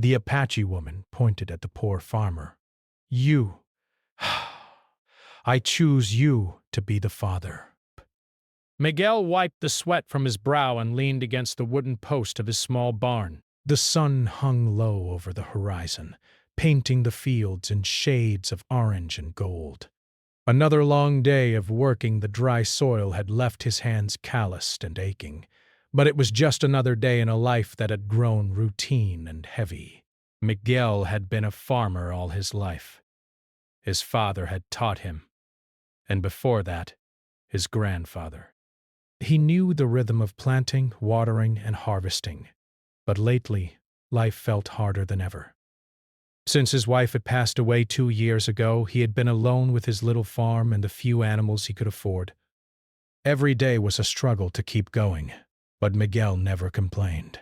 The Apache woman pointed at the poor farmer. You. I choose you to be the father. Miguel wiped the sweat from his brow and leaned against the wooden post of his small barn. The sun hung low over the horizon, painting the fields in shades of orange and gold. Another long day of working the dry soil had left his hands calloused and aching, but it was just another day in a life that had grown routine and heavy. Miguel had been a farmer all his life. His father had taught him, and before that, his grandfather. He knew the rhythm of planting, watering, and harvesting, but lately, life felt harder than ever. Since his wife had passed away 2 years ago, he had been alone with his little farm and the few animals he could afford. Every day was a struggle to keep going, but Miguel never complained.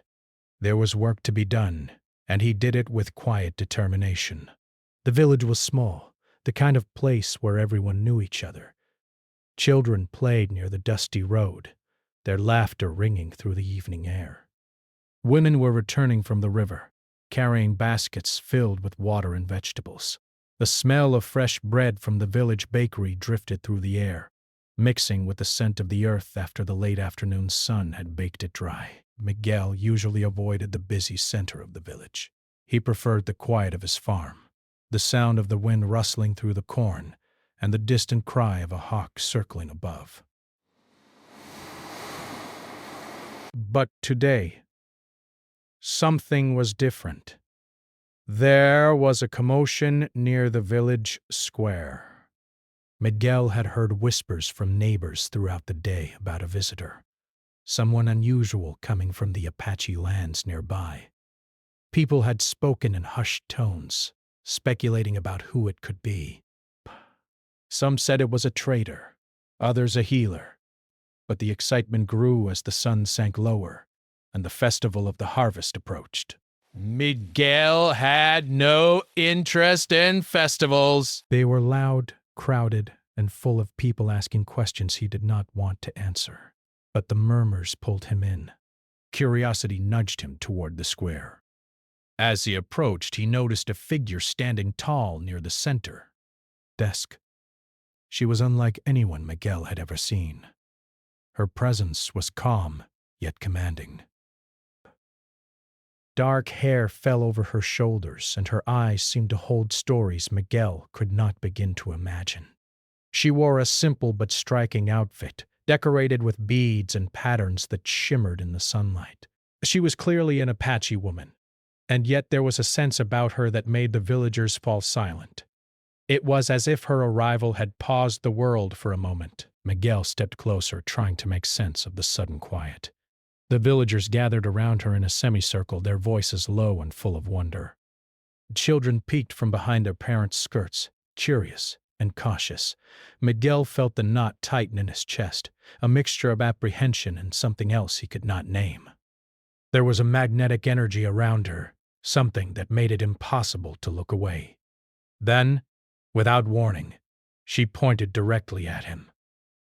There was work to be done, and he did it with quiet determination. The village was small, the kind of place where everyone knew each other. Children played near the dusty road, their laughter ringing through the evening air. Women were returning from the river, carrying baskets filled with water and vegetables. The smell of fresh bread from the village bakery drifted through the air, mixing with the scent of the earth after the late afternoon sun had baked it dry. Miguel usually avoided the busy center of the village. He preferred the quiet of his farm, the sound of the wind rustling through the corn, and the distant cry of a hawk circling above. But today, something was different. There was a commotion near the village square. Miguel had heard whispers from neighbors throughout the day about a visitor, someone unusual coming from the Apache lands nearby. People had spoken in hushed tones, speculating about who it could be. Some said it was a trader, others a healer, but the excitement grew as the sun sank lower and the festival of the harvest approached. Miguel had no interest in festivals. They were loud, crowded, and full of people asking questions he did not want to answer. But the murmurs pulled him in. Curiosity nudged him toward the square. As he approached, he noticed a figure standing tall near the center desk. She was unlike anyone Miguel had ever seen. Her presence was calm, yet commanding. Dark hair fell over her shoulders, and her eyes seemed to hold stories Miguel could not begin to imagine. She wore a simple but striking outfit, decorated with beads and patterns that shimmered in the sunlight. She was clearly an Apache woman, and yet there was a sense about her that made the villagers fall silent. It was as if her arrival had paused the world for a moment. Miguel stepped closer, trying to make sense of the sudden quiet. The villagers gathered around her in a semicircle, their voices low and full of wonder. Children peeked from behind their parents' skirts, curious and cautious. Miguel felt the knot tighten in his chest, a mixture of apprehension and something else he could not name. There was a magnetic energy around her, something that made it impossible to look away. Then, without warning, she pointed directly at him.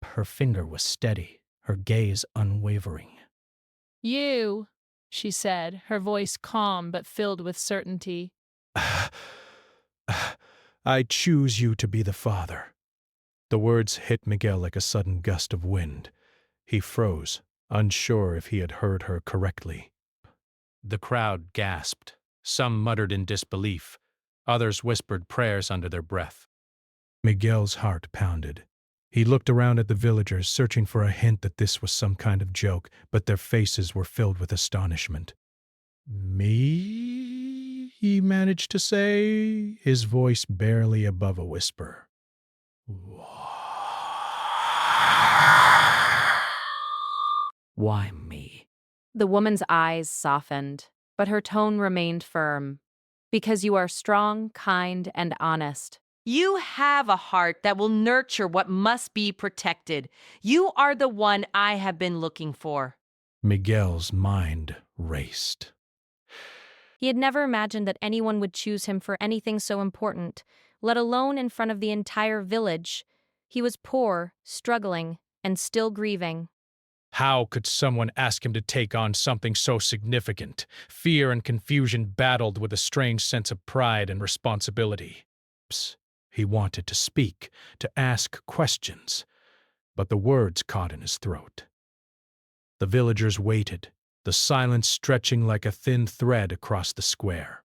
Her finger was steady, her gaze unwavering. "You," she said, her voice calm but filled with certainty. I choose you to be the father. The words hit Miguel like a sudden gust of wind. He froze, unsure if he had heard her correctly. The crowd gasped. Some muttered in disbelief. Others whispered prayers under their breath. Miguel's heart pounded. He looked around at the villagers, searching for a hint that this was some kind of joke, but their faces were filled with astonishment. Me? He managed to say, his voice barely above a whisper. Why me? The woman's eyes softened, but her tone remained firm. Because you are strong, kind, and honest. You have a heart that will nurture what must be protected. You are the one I have been looking for. Miguel's mind raced. He had never imagined that anyone would choose him for anything so important, let alone in front of the entire village. He was poor, struggling, and still grieving. How could someone ask him to take on something so significant? Fear and confusion battled with a strange sense of pride and responsibility. He wanted to speak, to ask questions, but the words caught in his throat. The villagers waited, the silence stretching like a thin thread across the square.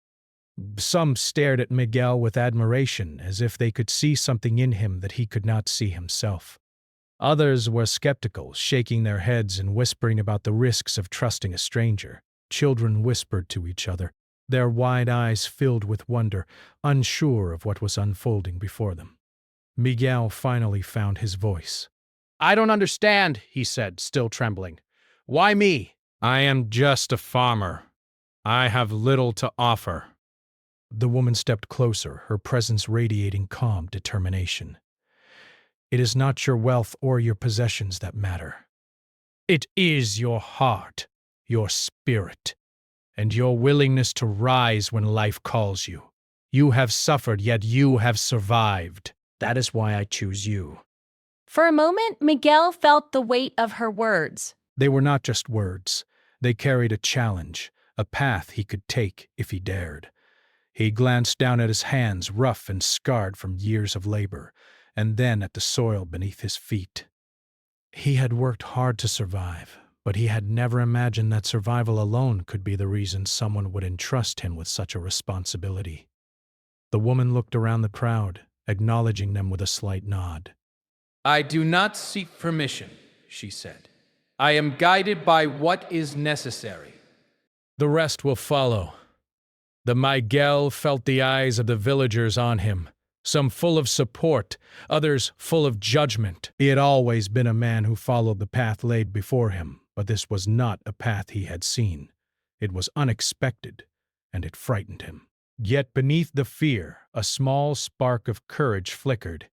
Some stared at Miguel with admiration, as if they could see something in him that he could not see himself. Others were skeptical, shaking their heads and whispering about the risks of trusting a stranger. Children whispered to each other, their wide eyes filled with wonder, unsure of what was unfolding before them. Miguel finally found his voice. "I don't understand," he said, still trembling. "Why me?" "I am just a farmer. I have little to offer." The woman stepped closer, her presence radiating calm determination. "It is not your wealth or your possessions that matter. It is your heart, your spirit, and your willingness to rise when life calls you. You have suffered, yet you have survived. That is why I choose you." For a moment, Miguel felt the weight of her words. They were not just words. They carried a challenge, a path he could take if he dared. He glanced down at his hands, rough and scarred from years of labor, and then at the soil beneath his feet. He had worked hard to survive, but he had never imagined that survival alone could be the reason someone would entrust him with such a responsibility. The woman looked around the crowd, acknowledging them with a slight nod. "I do not seek permission," she said. "I am guided by what is necessary." The rest will follow. The Miguel felt the eyes of the villagers on him, some full of support, others full of judgment. He had always been a man who followed the path laid before him, but this was not a path he had seen. It was unexpected, and it frightened him. Yet beneath the fear, a small spark of courage flickered.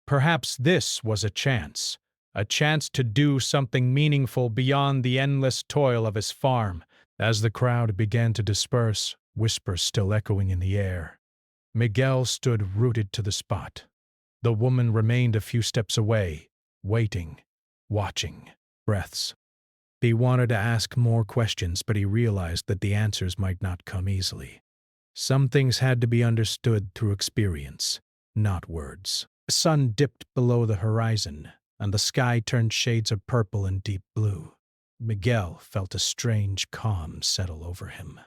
Perhaps this was a chance to do something meaningful beyond the endless toil of his farm. As the crowd began to disperse, whispers still echoing in the air, Miguel stood rooted to the spot. The woman remained a few steps away, waiting, watching, breaths. He wanted to ask more questions, but he realized that the answers might not come easily. Some things had to be understood through experience, not words. The sun dipped below the horizon, and the sky turned shades of purple and deep blue. Miguel felt a strange calm settle over him.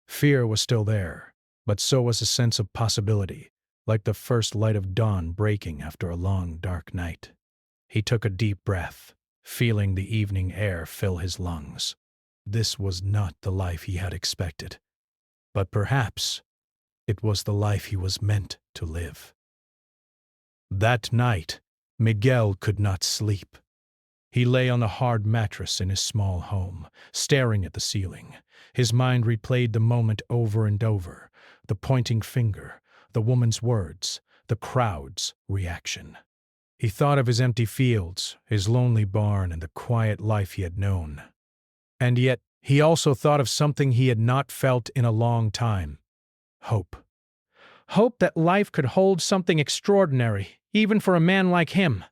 Fear was still there, but so was a sense of possibility, like the first light of dawn breaking after a long, dark night. He took a deep breath, feeling the evening air fill his lungs. This was not the life he had expected, but perhaps it was the life he was meant to live. That night, Miguel could not sleep. He lay on the hard mattress in his small home, staring at the ceiling. His mind replayed the moment over and over, the pointing finger, the woman's words, the crowd's reaction. He thought of his empty fields, his lonely barn, and the quiet life he had known. And yet, he also thought of something he had not felt in a long time: hope. Hope that life could hold something extraordinary, even for a man like him.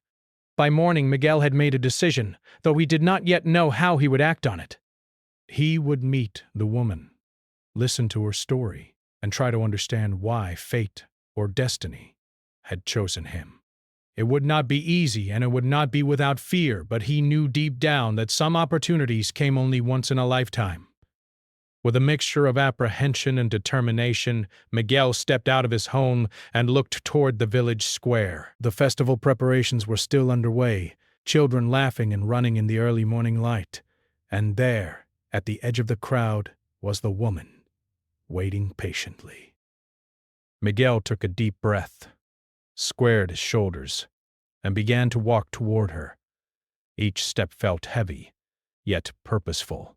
By morning, Miguel had made a decision, though he did not yet know how he would act on it. He would meet the woman, listen to her story, and try to understand why fate or destiny had chosen him. It would not be easy, and it would not be without fear, but he knew deep down that some opportunities came only once in a lifetime. With a mixture of apprehension and determination, Miguel stepped out of his home and looked toward the village square. The festival preparations were still underway, children laughing and running in the early morning light. And there, at the edge of the crowd, was the woman, waiting patiently. Miguel took a deep breath, squared his shoulders, and began to walk toward her. Each step felt heavy, yet purposeful.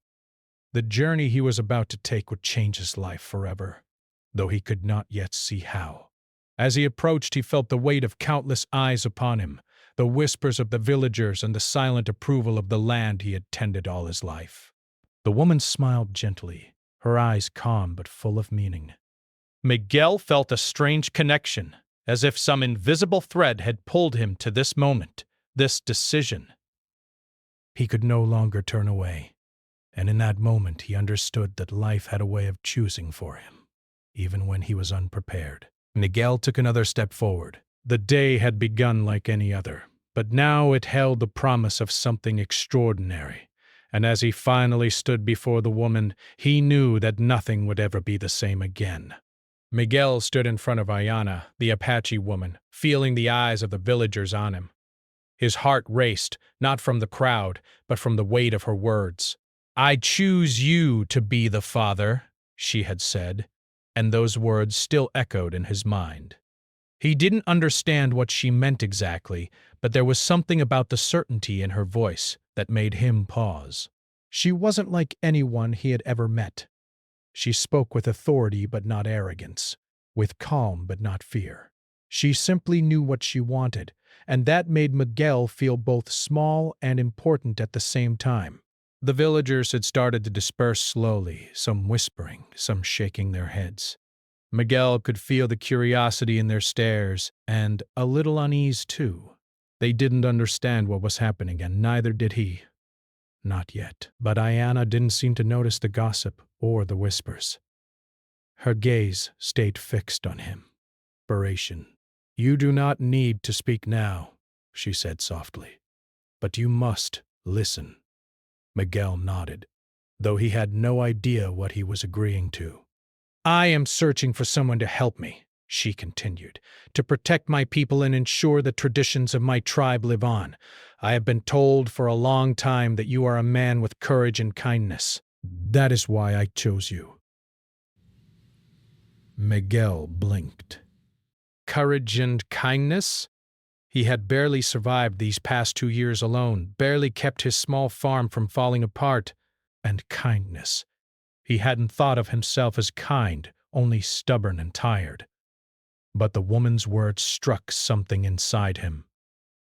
The journey he was about to take would change his life forever, though he could not yet see how. As he approached, he felt the weight of countless eyes upon him, the whispers of the villagers and the silent approval of the land he had tended all his life. The woman smiled gently, her eyes calm but full of meaning. Miguel felt a strange connection, as if some invisible thread had pulled him to this moment, this decision. He could no longer turn away, and in that moment he understood that life had a way of choosing for him, even when he was unprepared. Miguel took another step forward. The day had begun like any other, but now it held the promise of something extraordinary, and as he finally stood before the woman, he knew that nothing would ever be the same again. Miguel stood in front of Ayana, the Apache woman, feeling the eyes of the villagers on him. His heart raced, not from the crowd, but from the weight of her words. "I choose you to be the father," she had said, and those words still echoed in his mind. He didn't understand what she meant exactly, but there was something about the certainty in her voice that made him pause. She wasn't like anyone he had ever met. She spoke with authority but not arrogance, with calm but not fear. She simply knew what she wanted, and that made Miguel feel both small and important at the same time. The villagers had started to disperse slowly, some whispering, some shaking their heads. Miguel could feel the curiosity in their stares, and a little unease too. They didn't understand what was happening, and neither did he. Not yet. But Ayana didn't seem to notice the gossip or the whispers. Her gaze stayed fixed on him. Inspiration. "You do not need to speak now," she said softly, "but you must listen." Miguel nodded, though he had no idea what he was agreeing to. "I am searching for someone to help me," she continued, "to protect my people and ensure the traditions of my tribe live on. I have been told for a long time that you are a man with courage and kindness. That is why I chose you." Miguel blinked. Courage and kindness? He had barely survived these past 2 years alone, barely kept his small farm from falling apart. And kindness. He hadn't thought of himself as kind, only stubborn and tired. But the woman's words struck something inside him,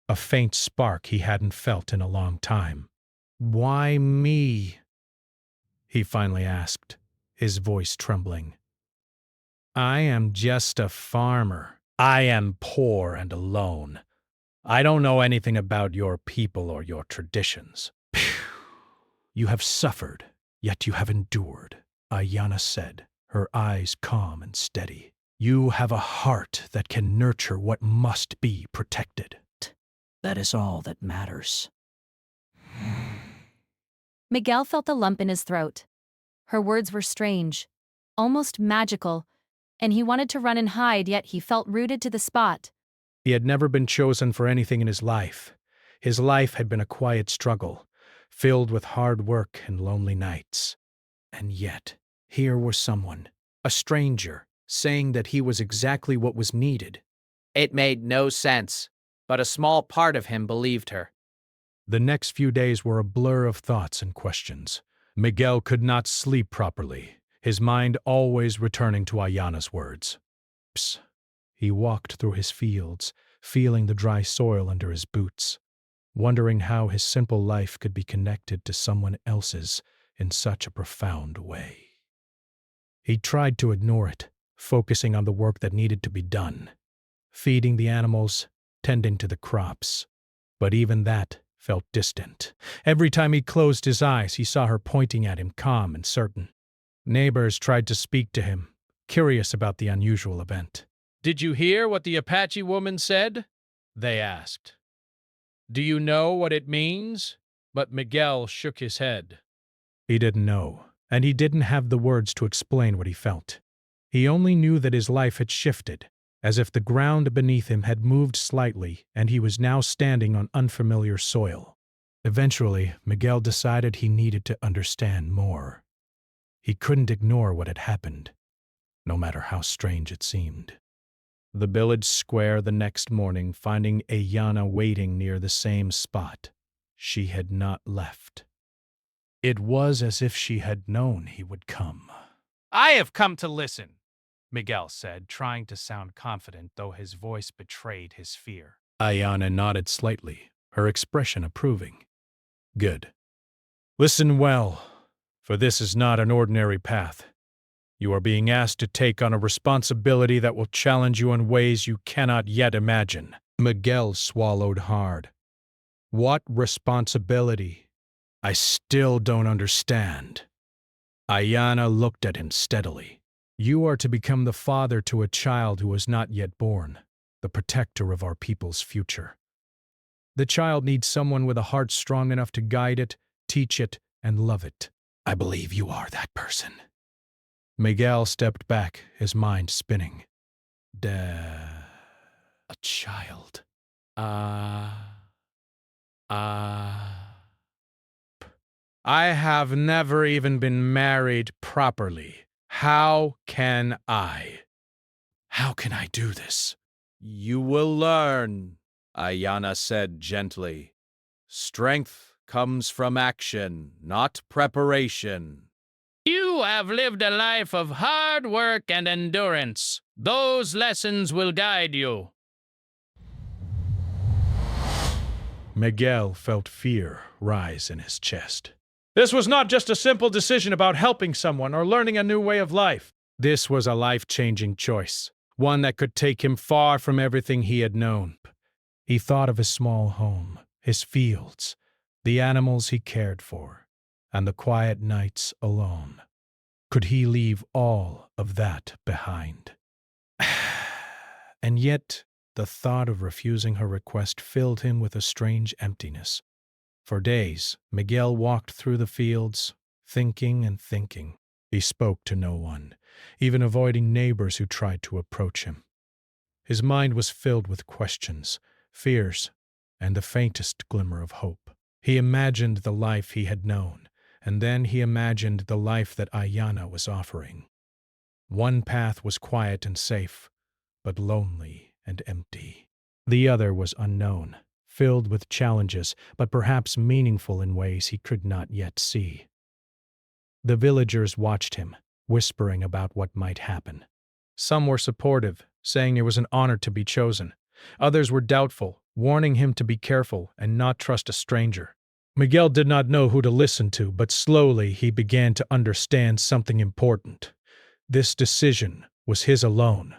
a faint spark he hadn't felt in a long time. "Why me?" he finally asked, his voice trembling. "I am just a farmer. I am poor and alone. I don't know anything about your people or your traditions." "You have suffered, yet you have endured," Ayana said, her eyes calm and steady. "You have a heart that can nurture what must be protected. That is all that matters." Miguel felt a lump in his throat. Her words were strange, almost magical, and he wanted to run and hide, yet he felt rooted to the spot. He had never been chosen for anything in his life. His life had been a quiet struggle, filled with hard work and lonely nights. And yet, here was someone, a stranger, saying that he was exactly what was needed. It made no sense, but a small part of him believed her. The next few days were a blur of thoughts and questions. Miguel could not sleep properly, his mind always returning to Ayana's words. He walked through his fields, feeling the dry soil under his boots, wondering how his simple life could be connected to someone else's in such a profound way. He tried to ignore it, focusing on the work that needed to be done, feeding the animals, tending to the crops. But even that felt distant. Every time he closed his eyes, he saw her pointing at him, calm and certain. Neighbors tried to speak to him, curious about the unusual event. "Did you hear what the Apache woman said?" they asked. "Do you know what it means?" But Miguel shook his head. He didn't know, and he didn't have the words to explain what he felt. He only knew that his life had shifted, as if the ground beneath him had moved slightly and he was now standing on unfamiliar soil. Eventually, Miguel decided he needed to understand more. He couldn't ignore what had happened, no matter how strange it seemed. The village square the next morning, finding Ayana waiting near the same spot. She had not left. It was as if she had known he would come. "I have come to listen," Miguel said, trying to sound confident, though his voice betrayed his fear. Ayana nodded slightly, her expression approving. "Good. Listen well, for this is not an ordinary path. You are being asked to take on a responsibility that will challenge you in ways you cannot yet imagine." Miguel swallowed hard. What responsibility? I still don't understand. Ayana looked at him steadily. You are to become the father to a child who is not yet born, the protector of our people's future. The child needs someone with a heart strong enough to guide it, teach it, and love it. I believe you are that person. Miguel stepped back, his mind spinning. A child. I have never even been married properly. How can I? How can I do this? You will learn, Ayana said gently. Strength comes from action, not preparation. You have lived a life of hard work and endurance. Those lessons will guide you. Miguel felt fear rise in his chest. This was not just a simple decision about helping someone or learning a new way of life. This was a life-changing choice, one that could take him far from everything he had known. He thought of his small home, his fields, the animals he cared for, and the quiet nights alone. Could he leave all of that behind? And yet, the thought of refusing her request filled him with a strange emptiness. For days, Miguel walked through the fields, thinking and thinking. He spoke to no one, even avoiding neighbors who tried to approach him. His mind was filled with questions, fears, and the faintest glimmer of hope. He imagined the life he had known, and then he imagined the life that Ayana was offering. One path was quiet and safe, but lonely and empty. The other was unknown, filled with challenges, but perhaps meaningful in ways he could not yet see. The villagers watched him, whispering about what might happen. Some were supportive, saying it was an honor to be chosen. Others were doubtful, warning him to be careful and not trust a stranger. Miguel did not know who to listen to, but slowly he began to understand something important. This decision was his alone.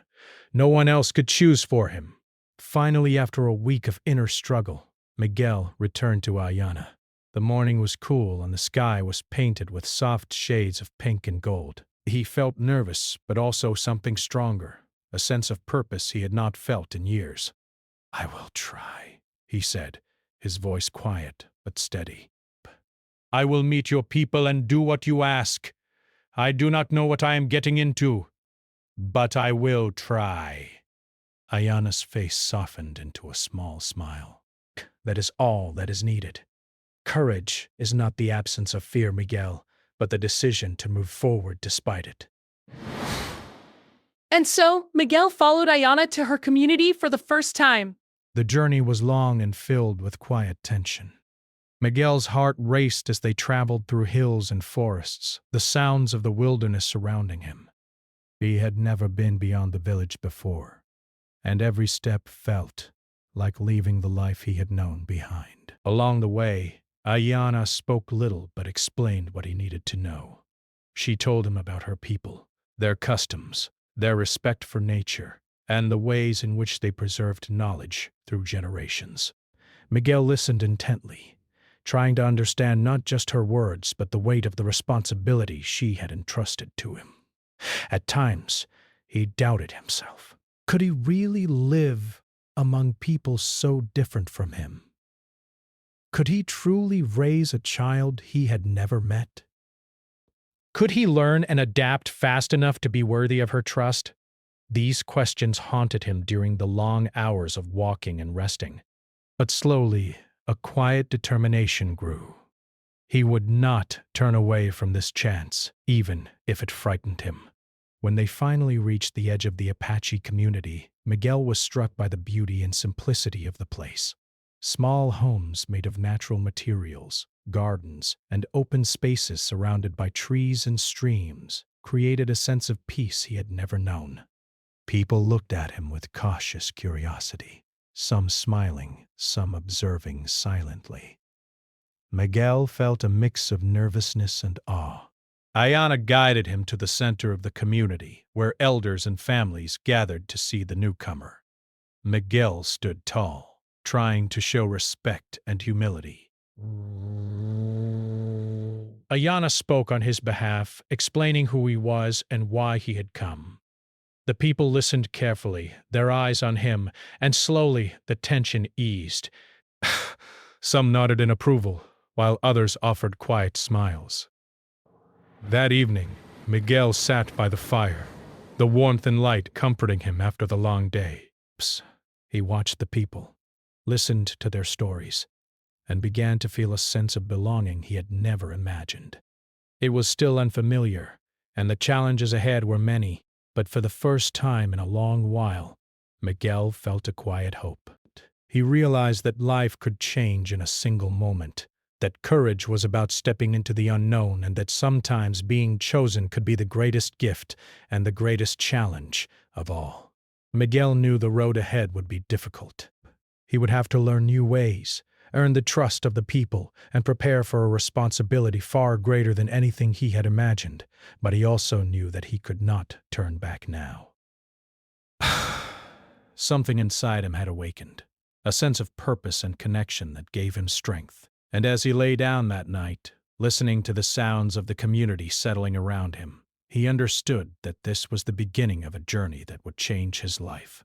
No one else could choose for him. Finally, after a week of inner struggle, Miguel returned to Ayana. The morning was cool and the sky was painted with soft shades of pink and gold. He felt nervous, but also something stronger, a sense of purpose he had not felt in years. I will try, he said, his voice quiet but steady. I will meet your people and do what you ask. I do not know what I am getting into, but I will try. Ayana's face softened into a small smile. That is all that is needed. Courage is not the absence of fear, Miguel, but the decision to move forward despite it. And so, Miguel followed Ayana to her community for the first time. The journey was long and filled with quiet tension. Miguel's heart raced as they traveled through hills and forests, the sounds of the wilderness surrounding him. He had never been beyond the village before, and every step felt like leaving the life he had known behind. Along the way, Ayana spoke little but explained what he needed to know. She told him about her people, their customs, their respect for nature, and the ways in which they preserved knowledge through generations. Miguel listened intently, trying to understand not just her words but the weight of the responsibility she had entrusted to him. At times, he doubted himself. Could he really live among people so different from him? Could he truly raise a child he had never met? Could he learn and adapt fast enough to be worthy of her trust? These questions haunted him during the long hours of walking and resting. But slowly, a quiet determination grew. He would not turn away from this chance, even if it frightened him. When they finally reached the edge of the Apache community, Miguel was struck by the beauty and simplicity of the place. Small homes made of natural materials, gardens, and open spaces surrounded by trees and streams created a sense of peace he had never known. People looked at him with cautious curiosity, some smiling, some observing silently. Miguel felt a mix of nervousness and awe. Ayana guided him to the center of the community, where elders and families gathered to see the newcomer. Miguel stood tall, trying to show respect and humility. Ayana spoke on his behalf, explaining who he was and why he had come. The people listened carefully, their eyes on him, and slowly the tension eased. Some nodded in approval, while others offered quiet smiles. That evening, Miguel sat by the fire, the warmth and light comforting him after the long day. He watched the people, listened to their stories, and began to feel a sense of belonging he had never imagined. It was still unfamiliar, and the challenges ahead were many, but for the first time in a long while, Miguel felt a quiet hope. He realized that life could change in a single moment, that courage was about stepping into the unknown, and that sometimes being chosen could be the greatest gift and the greatest challenge of all. Miguel knew the road ahead would be difficult. He would have to learn new ways, earn the trust of the people, and prepare for a responsibility far greater than anything he had imagined, but he also knew that he could not turn back now. Something inside him had awakened, a sense of purpose and connection that gave him strength. And as he lay down that night, listening to the sounds of the community settling around him, he understood that this was the beginning of a journey that would change his life.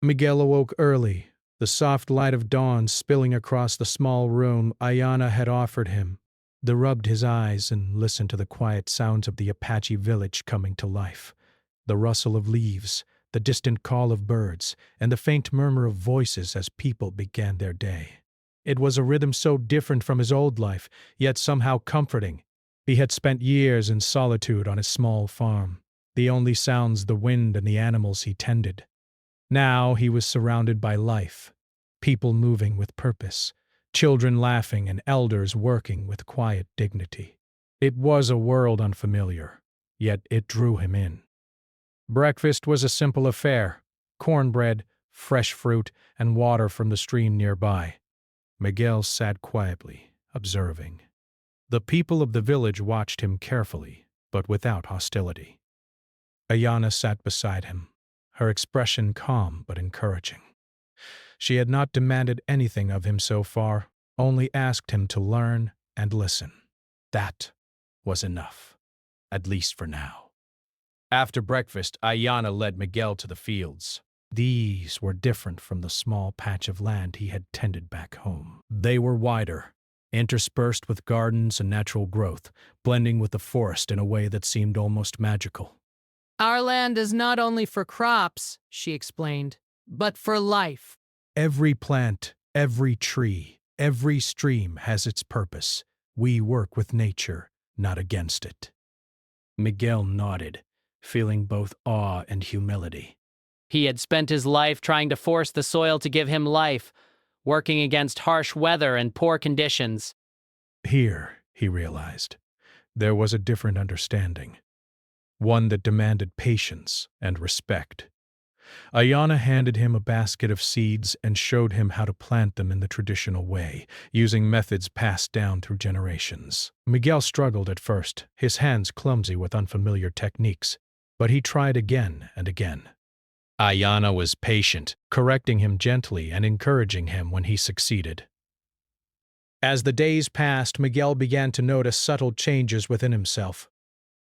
Miguel awoke early, the soft light of dawn spilling across the small room Ayana had offered him. He rubbed his eyes and listened to the quiet sounds of the Apache village coming to life. The rustle of leaves, the distant call of birds, and the faint murmur of voices as people began their day. It was a rhythm so different from his old life, yet somehow comforting. He had spent years in solitude on his small farm, the only sounds the wind and the animals he tended. Now he was surrounded by life, people moving with purpose, children laughing and elders working with quiet dignity. It was a world unfamiliar, yet it drew him in. Breakfast was a simple affair: cornbread, fresh fruit, and water from the stream nearby. Miguel sat quietly, observing. The people of the village watched him carefully, but without hostility. Ayana sat beside him, her expression calm but encouraging. She had not demanded anything of him so far, only asked him to learn and listen. That was enough, at least for now. After breakfast, Ayana led Miguel to the fields. These were different from the small patch of land he had tended back home. They were wider, interspersed with gardens and natural growth, blending with the forest in a way that seemed almost magical. Our land is not only for crops, she explained, but for life. Every plant, every tree, every stream has its purpose. We work with nature, not against it. Miguel nodded, feeling both awe and humility. He had spent his life trying to force the soil to give him life, working against harsh weather and poor conditions. Here, he realized, there was a different understanding, one that demanded patience and respect. Ayana handed him a basket of seeds and showed him how to plant them in the traditional way, using methods passed down through generations. Miguel struggled at first, his hands clumsy with unfamiliar techniques, but he tried again and again. Ayana was patient, correcting him gently and encouraging him when he succeeded. As the days passed, Miguel began to notice subtle changes within himself.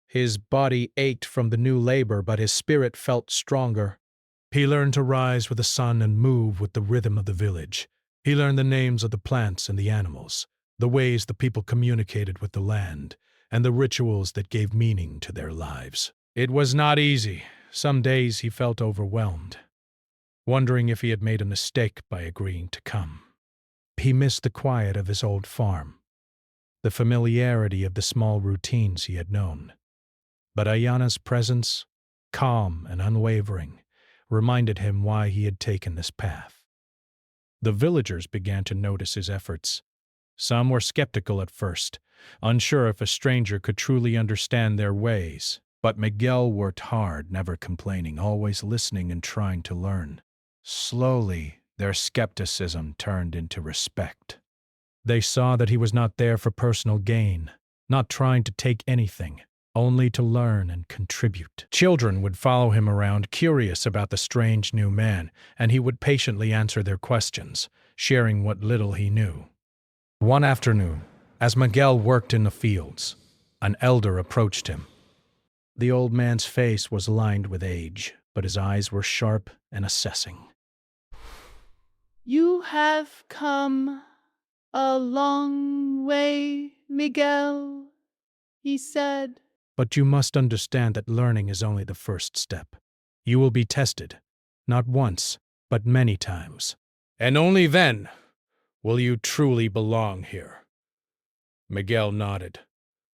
His body ached from the new labor, but his spirit felt stronger. He learned to rise with the sun and move with the rhythm of the village. He learned the names of the plants and the animals, the ways the people communicated with the land, and the rituals that gave meaning to their lives. It was not easy. Some days he felt overwhelmed, wondering if he had made a mistake by agreeing to come. He missed the quiet of his old farm, the familiarity of the small routines he had known. But Ayana's presence, calm and unwavering, reminded him why he had taken this path. The villagers began to notice his efforts. Some were skeptical at first, unsure if a stranger could truly understand their ways. But Miguel worked hard, never complaining, always listening and trying to learn. Slowly, their skepticism turned into respect. They saw that he was not there for personal gain, not trying to take anything, only to learn and contribute. Children would follow him around, curious about the strange new man, and he would patiently answer their questions, sharing what little he knew. One afternoon, As Miguel worked in the fields, an elder approached him. The old man's face was lined with age, but his eyes were sharp and assessing. You have come a long way, Miguel, he said. But you must understand that learning is only the first step. You will be tested, not once, but many times. And only then will you truly belong here. Miguel nodded,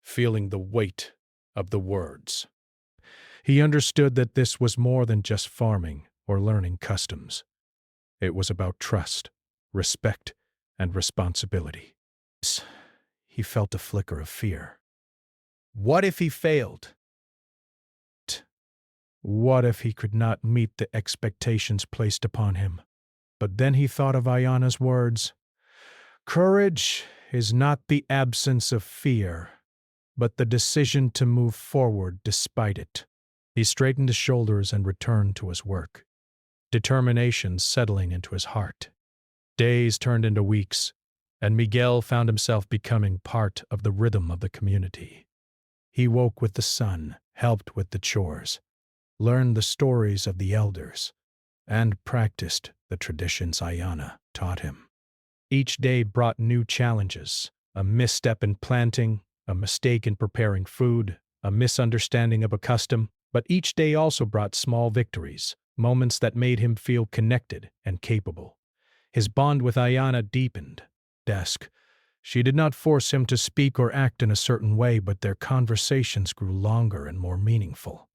feeling the weight of the words. He understood that this was more than just farming or learning customs. It was about trust, respect, and responsibility. He felt a flicker of fear. What if he failed? What if he could not meet the expectations placed upon him? But then he thought of Ayana's words. Courage is not the absence of fear, but the decision to move forward despite it. He straightened his shoulders and returned to his work, determination settling into his heart. Days turned into weeks, and Miguel found himself becoming part of the rhythm of the community. He woke with the sun, helped with the chores, learned the stories of the elders, and practiced the traditions Ayana taught him. Each day brought new challenges, a misstep in planting, a mistake in preparing food, a misunderstanding of a custom, but each day also brought small victories, moments that made him feel connected and capable. His bond with Ayana deepened. She did not force him to speak or act in a certain way, but their conversations grew longer and more meaningful.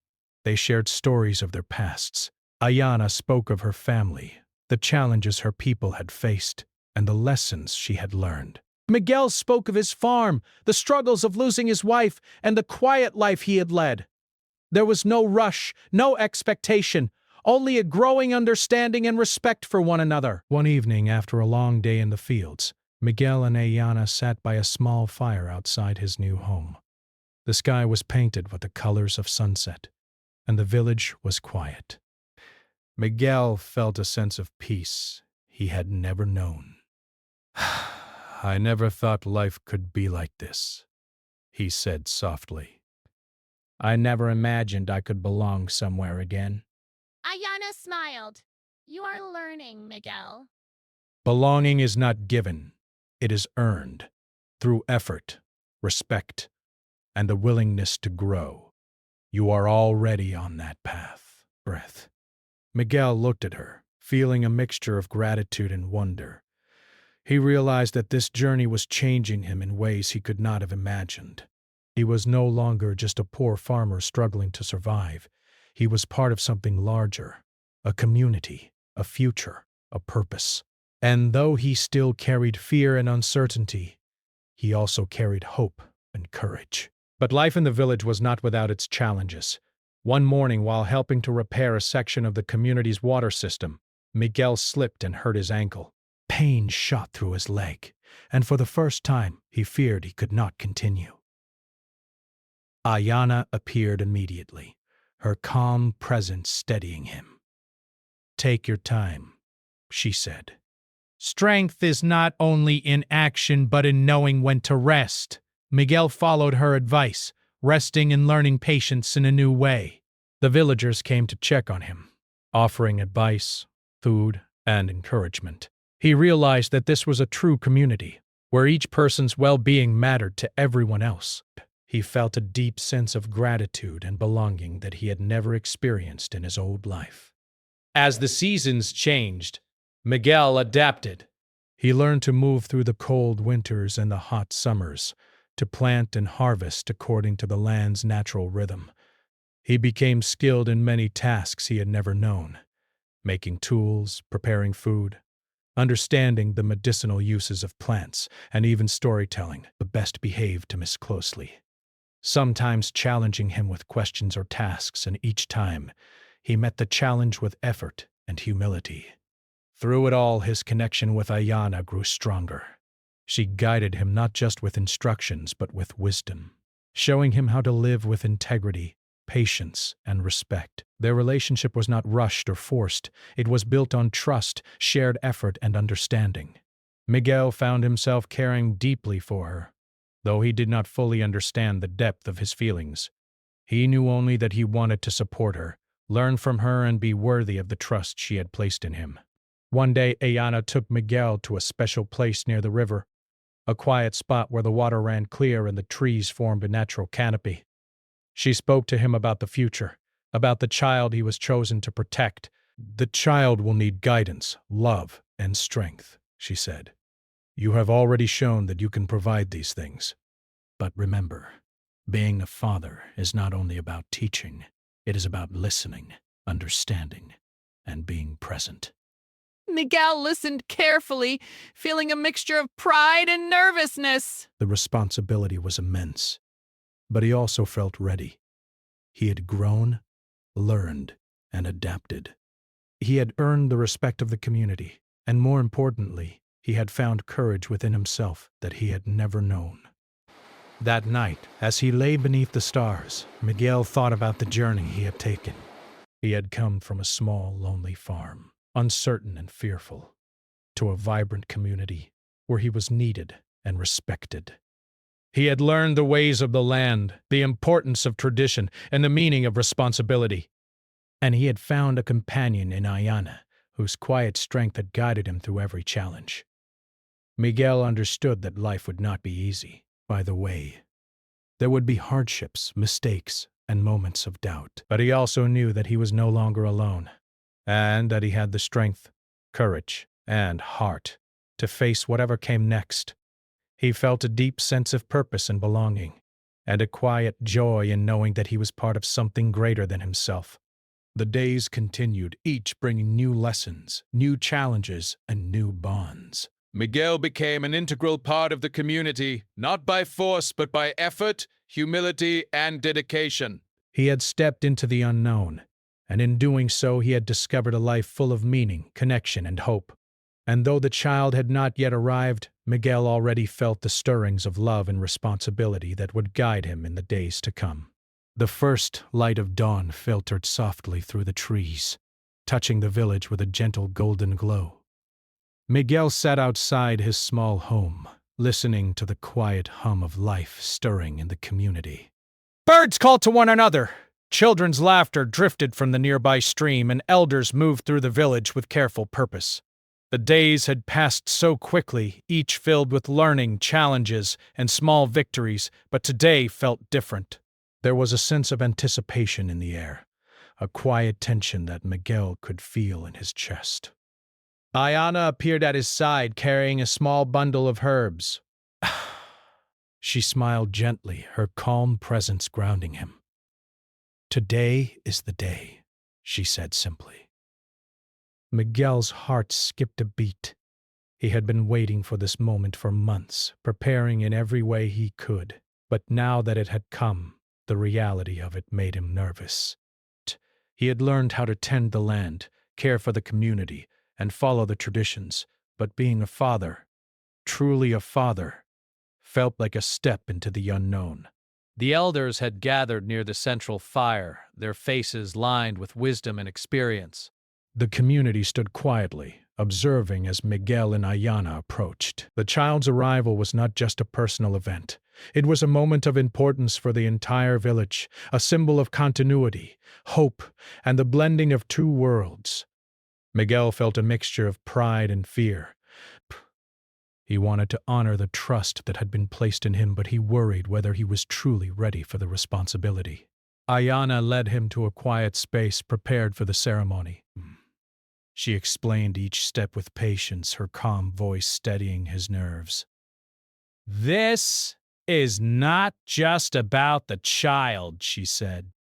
They shared stories of their pasts. Ayana spoke of her family, the challenges her people had faced, and the lessons she had learned. Miguel spoke of his farm, the struggles of losing his wife, and the quiet life he had led. There was no rush, no expectation, only a growing understanding and respect for one another. One evening, after a long day in the fields, Miguel and Ayana sat by a small fire outside his new home. The sky was painted with the colors of sunset, and the village was quiet. Miguel felt a sense of peace he had never known. I never thought life could be like this, he said softly. I never imagined I could belong somewhere again. Ayana smiled. You are learning, Miguel. Belonging is not given. It is earned through effort, respect, and the willingness to grow. You are already on that path. Breath. Miguel looked at her, feeling a mixture of gratitude and wonder. He realized that this journey was changing him in ways he could not have imagined. He was no longer just a poor farmer struggling to survive. He was part of something larger, a community, a future, a purpose. And though he still carried fear and uncertainty, he also carried hope and courage. But life in the village was not without its challenges. One morning, while helping to repair a section of the community's water system, Miguel slipped and hurt his ankle. Pain shot through his leg, and for the first time, he feared he could not continue. Ayana appeared immediately, her calm presence steadying him. Take your time, she said. Strength is not only in action but in knowing when to rest. Miguel followed her advice, resting and learning patience in a new way. The villagers came to check on him, offering advice, food, and encouragement. He realized that this was a true community, where each person's well-being mattered to everyone else. He felt a deep sense of gratitude and belonging that he had never experienced in his old life. As the seasons changed, Miguel adapted. He learned to move through the cold winters and the hot summers, to plant and harvest according to the land's natural rhythm. He became skilled in many tasks he had never known, making tools, preparing food, understanding the medicinal uses of plants, and even storytelling, the best behaved to Miss closely. Sometimes challenging him with questions or tasks, and each time he met the challenge with effort and humility. Through it all, his connection with Ayana grew stronger. She guided him not just with instructions, but with wisdom, showing him how to live with integrity, patience, and respect. Their relationship was not rushed or forced. It was built on trust, shared effort, and understanding. Miguel found himself caring deeply for her, Though he did not fully understand the depth of his feelings, he knew only that he wanted to support her, learn from her, and be worthy of the trust she had placed in him. One day, Ayana took Miguel to a special place near the river, a quiet spot where the water ran clear and the trees formed a natural canopy. She spoke to him about the future, about the child he was chosen to protect. "The child will need guidance, love, and strength," she said. "You have already shown that you can provide these things. But remember, being a father is not only about teaching, it is about listening, understanding, and being present." Miguel listened carefully, feeling a mixture of pride and nervousness. The responsibility was immense, but he also felt ready. He had grown, learned, and adapted. He had earned the respect of the community, and more importantly, he had found courage within himself that he had never known. That night, as he lay beneath the stars, Miguel thought about the journey he had taken. He had come from a small, lonely farm, uncertain and fearful, to a vibrant community where he was needed and respected. He had learned the ways of the land, the importance of tradition, and the meaning of responsibility. And he had found a companion in Ayana, whose quiet strength had guided him through every challenge. Miguel understood that life would not be easy. By the way, there would be hardships, mistakes, and moments of doubt. But he also knew that he was no longer alone, and that he had the strength, courage, and heart to face whatever came next. He felt a deep sense of purpose and belonging, and a quiet joy in knowing that he was part of something greater than himself. The days continued, each bringing new lessons, new challenges, and new bonds. Miguel became an integral part of the community, not by force but by effort, humility, and dedication. He had stepped into the unknown, and in doing so he had discovered a life full of meaning, connection, and hope. And though the child had not yet arrived, Miguel already felt the stirrings of love and responsibility that would guide him in the days to come. The first light of dawn filtered softly through the trees, touching the village with a gentle golden glow. Miguel sat outside his small home, listening to the quiet hum of life stirring in the community. Birds called to one another. Children's laughter drifted from the nearby stream, and elders moved through the village with careful purpose. The days had passed so quickly, each filled with learning, challenges, and small victories, but today felt different. There was a sense of anticipation in the air, a quiet tension that Miguel could feel in his chest. Ayana appeared at his side, carrying a small bundle of herbs. She smiled gently, her calm presence grounding him. "Today is the day," she said simply. Miguel's heart skipped a beat. He had been waiting for this moment for months, preparing in every way he could, but now that it had come, the reality of it made him nervous. He had learned how to tend the land, care for the community, and follow the traditions, but being a father, truly a father, felt like a step into the unknown. The elders had gathered near the central fire, their faces lined with wisdom and experience. The community stood quietly, observing as Miguel and Ayana approached. The child's arrival was not just a personal event. It was a moment of importance for the entire village, a symbol of continuity, hope, and the blending of two worlds. Miguel felt a mixture of pride and fear. He wanted to honor the trust that had been placed in him, but he worried whether he was truly ready for the responsibility. Ayana led him to a quiet space prepared for the ceremony. She explained each step with patience, her calm voice steadying his nerves. "This is not just about the child," she said.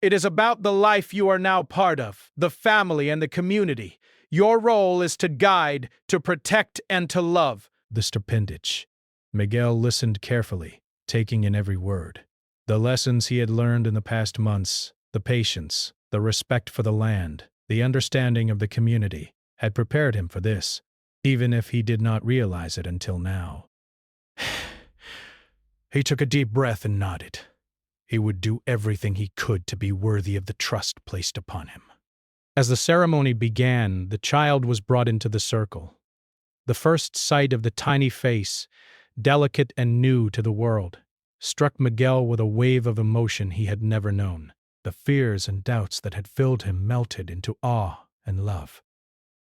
"It is about the life you are now part of, the family and the community. Your role is to guide, to protect, and to love." The stupendage. Miguel listened carefully, taking in every word. The lessons he had learned in the past months, the patience, the respect for the land, the understanding of the community, had prepared him for this, even if he did not realize it until now. He took a deep breath and nodded. He would do everything he could to be worthy of the trust placed upon him. As the ceremony began, the child was brought into the circle. The first sight of the tiny face, delicate and new to the world, struck Miguel with a wave of emotion he had never known. The fears and doubts that had filled him melted into awe and love.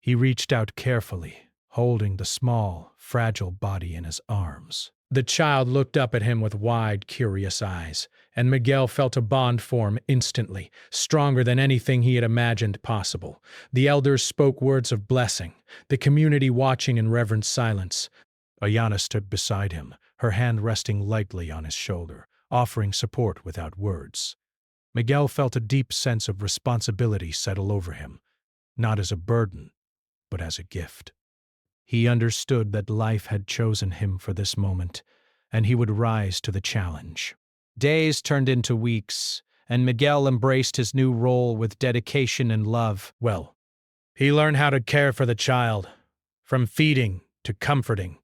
He reached out carefully, holding the small, fragile body in his arms. The child looked up at him with wide, curious eyes, and Miguel felt a bond form instantly, stronger than anything he had imagined possible. The elders spoke words of blessing, the community watching in reverent silence. Ayana stood beside him, her hand resting lightly on his shoulder, offering support without words. Miguel felt a deep sense of responsibility settle over him, not as a burden, but as a gift. He understood that life had chosen him for this moment, and he would rise to the challenge. Days turned into weeks, and Miguel embraced his new role with dedication and love. Well, he learned how to care for the child, from feeding to comforting,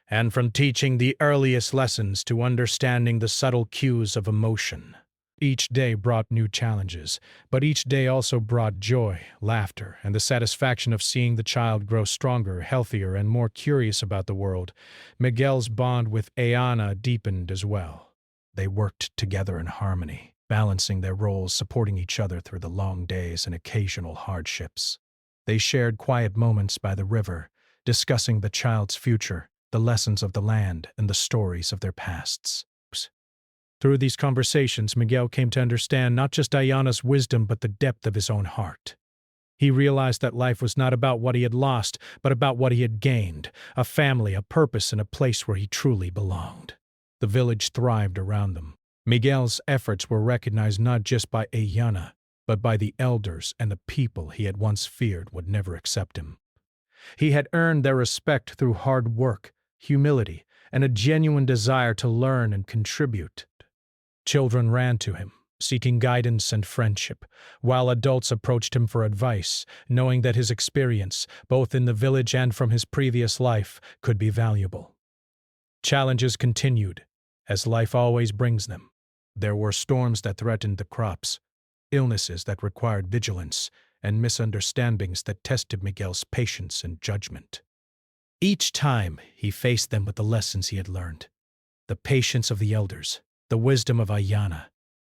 and from teaching the earliest lessons to understanding the subtle cues of emotion. Each day brought new challenges, but each day also brought joy, laughter, and the satisfaction of seeing the child grow stronger, healthier, and more curious about the world. Miguel's bond with Ayana deepened as well. They worked together in harmony, balancing their roles, supporting each other through the long days and occasional hardships. They shared quiet moments by the river, discussing the child's future, the lessons of the land, and the stories of their pasts. Through these conversations, Miguel came to understand not just Ayana's wisdom but the depth of his own heart. He realized that life was not about what he had lost, but about what he had gained, a family, a purpose, and a place where he truly belonged. The village thrived around them. Miguel's efforts were recognized not just by Ayana, but by the elders and the people he had once feared would never accept him. He had earned their respect through hard work, humility, and a genuine desire to learn and contribute. Children ran to him, seeking guidance and friendship, while adults approached him for advice, knowing that his experience, both in the village and from his previous life, could be valuable. Challenges continued, as life always brings them. There were storms that threatened the crops, illnesses that required vigilance, and misunderstandings that tested Miguel's patience and judgment. Each time, he faced them with the lessons he had learned, the patience of the elders, the wisdom of Ayana,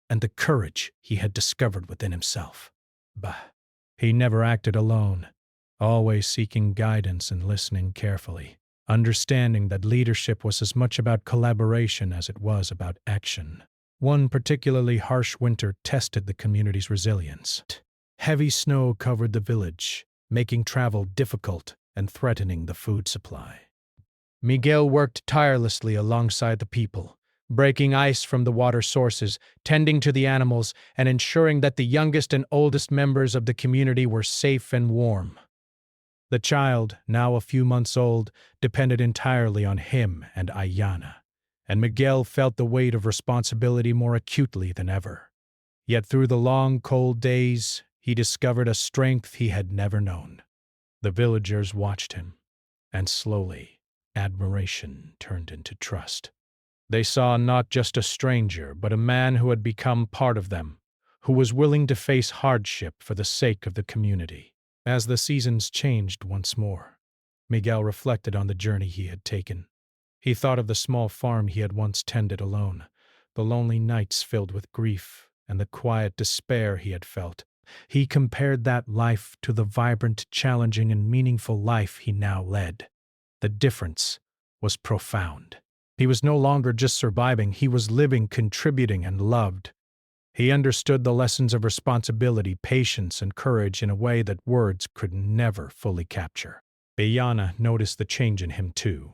and the courage he had discovered within himself. But he never acted alone, always seeking guidance and listening carefully, understanding that leadership was as much about collaboration as it was about action. One particularly harsh winter tested the community's resilience. Heavy snow covered the village, making travel difficult and threatening the food supply. Miguel worked tirelessly alongside the people, breaking ice from the water sources, tending to the animals, and ensuring that the youngest and oldest members of the community were safe and warm. The child, now a few months old, depended entirely on him and Ayana, and Miguel felt the weight of responsibility more acutely than ever. Yet through the long, cold days, he discovered a strength he had never known. The villagers watched him, and slowly, admiration turned into trust. They saw not just a stranger, but a man who had become part of them, who was willing to face hardship for the sake of the community. As the seasons changed once more, Miguel reflected on the journey he had taken. He thought of the small farm he had once tended alone, the lonely nights filled with grief, and the quiet despair he had felt. He compared that life to the vibrant, challenging, and meaningful life he now led. The difference was profound. He was no longer just surviving, he was living, contributing, and loved. He understood the lessons of responsibility, patience, and courage in a way that words could never fully capture. Ayana noticed the change in him too.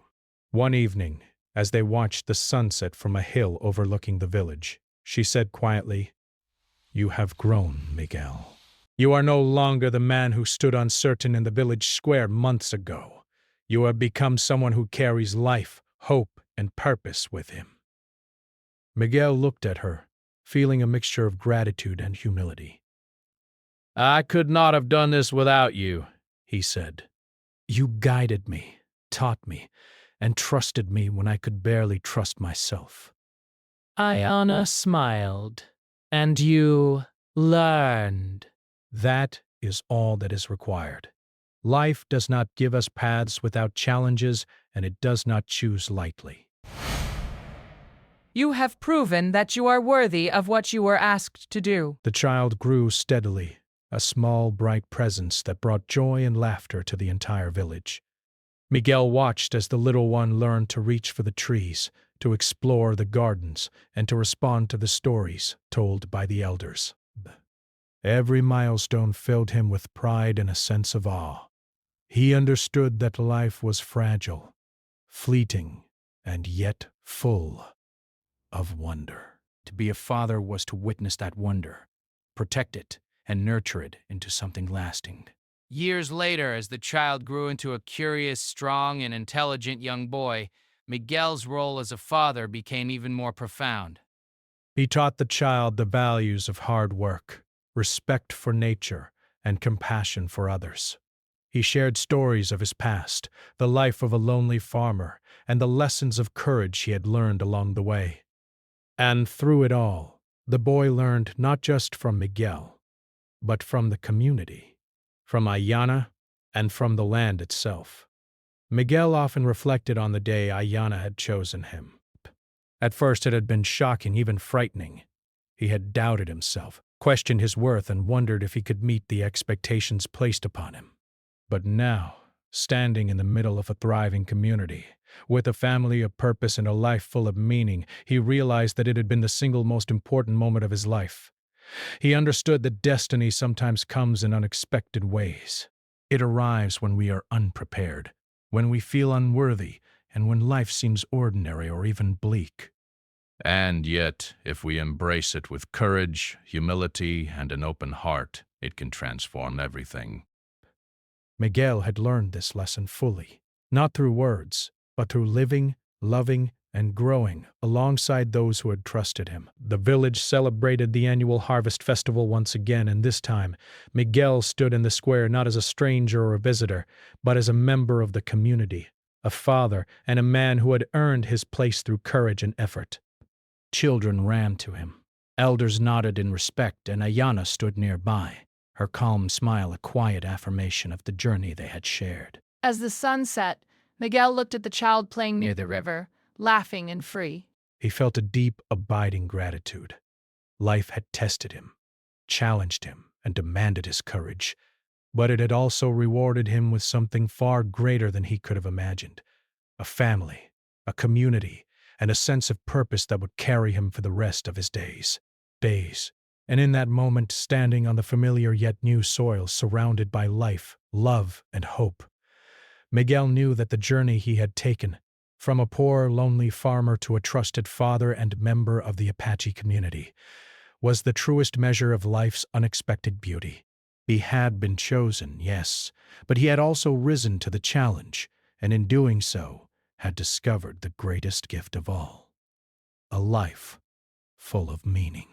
One evening, as they watched the sunset from a hill overlooking the village, she said quietly, "You have grown, Miguel. You are no longer the man who stood uncertain in the village square months ago. You have become someone who carries life, hope, and purpose with him." Miguel looked at her, feeling a mixture of gratitude and humility. "I could not have done this without you," he said. "You guided me, taught me, and trusted me when I could barely trust myself." Ayana smiled. And you learned. That is all that is required. Life does not give us paths without challenges, and it does not choose lightly. You have proven that you are worthy of what you were asked to do. The child grew steadily, a small, bright presence that brought joy and laughter to the entire village. Miguel watched as the little one learned to reach for the trees, to explore the gardens, and to respond to the stories told by the elders. Every milestone filled him with pride and a sense of awe. He understood that life was fragile, fleeting, and yet full of wonder. To be a father was to witness that wonder, protect it, and nurture it into something lasting. Years later, as the child grew into a curious, strong, and intelligent young boy, Miguel's role as a father became even more profound. He taught the child the values of hard work, respect for nature, and compassion for others. He shared stories of his past, the life of a lonely farmer, and the lessons of courage he had learned along the way. And through it all, the boy learned not just from Miguel, but from the community, from Ayana, and from the land itself. Miguel often reflected on the day Ayana had chosen him. At first it had been shocking, even frightening. He had doubted himself, questioned his worth, and wondered if he could meet the expectations placed upon him. But now, standing in the middle of a thriving community, with a family, a purpose, and a life full of meaning, he realized that it had been the single most important moment of his life. He understood that destiny sometimes comes in unexpected ways. It arrives when we are unprepared, when we feel unworthy, and when life seems ordinary or even bleak. And yet, if we embrace it with courage, humility, and an open heart, it can transform everything. Miguel had learned this lesson fully, not through words, but through living, loving, and growing alongside those who had trusted him. The village celebrated the annual harvest festival once again, and this time, Miguel stood in the square not as a stranger or a visitor, but as a member of the community, a father, and a man who had earned his place through courage and effort. Children ran to him. Elders nodded in respect, and Ayana stood nearby, her calm smile a quiet affirmation of the journey they had shared. As the sun set, Miguel looked at the child playing near the river, laughing and free. He felt a deep, abiding gratitude. Life had tested him, challenged him, and demanded his courage, but it had also rewarded him with something far greater than he could have imagined: a family, a community, and a sense of purpose that would carry him for the rest of his days. And in that moment, standing on the familiar yet new soil, surrounded by life, love, and hope, Miguel knew that the journey he had taken, from a poor, lonely farmer to a trusted father and member of the Apache community, was the truest measure of life's unexpected beauty. He had been chosen, yes, but he had also risen to the challenge, and in doing so, had discovered the greatest gift of all: a life full of meaning.